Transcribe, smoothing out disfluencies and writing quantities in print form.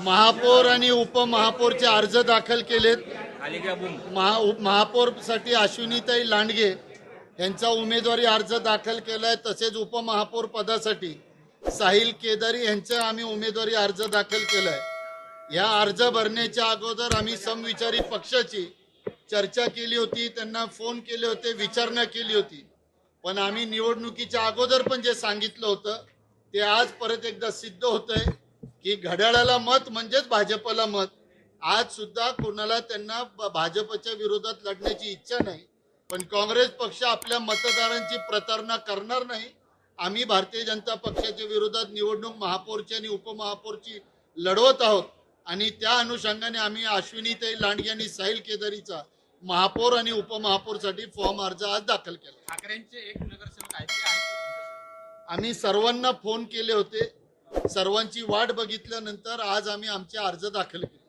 महापौर आणि उपमहापौरचे अर्ज दाखल केलेत। महापौरसाठी अश्विनीताई लांडगे यांचा उमेदवारी अर्ज दाखल केलाय। तसेच उपमहापौर पदासाठी साहिल केदारी यांचा आम्ही उमेदवारी अर्ज दाखल केलाय। या अर्ज भरण्याच्या अगोदर आम्ही समविचारी पक्षाची चर्चा केली होती, त्यांना फोन केले होते, विचारणा केली होती। पण आम्ही निवडणुकीच्या अगोदर पण जे सांगितलं होतं ते आज परत एकदा सिद्ध होतंय की घड्याळाला मत म्हणजेच भाजपला मत। आज सुद्धा कोणाला त्यांना भाजपच्या विरोधात लढण्याची इच्छा नाही, पण काँग्रेस पक्ष आपल्या मतदारांची प्रतारणा करणार नाही। आम्ही भारतीय जनता पक्षाच्या विरोधात निवडणूक महापौरची आणि उपमहापौरची लढवत आहोत आणि त्या अनुषंगाने आम्ही अश्विनीताई लांडगे आणि साहिल केदारीचा महापौर आणि उपमहापौरसाठी फॉर्म अर्ज आज दाखल केला। ठाकरेंचे एक नगरसेवक आहेत, आम्ही सर्वांना फोन केले होते, सर्वांची वाट बघितल्यानंतर आज आम्ही आमचे अर्ज दाखल केले।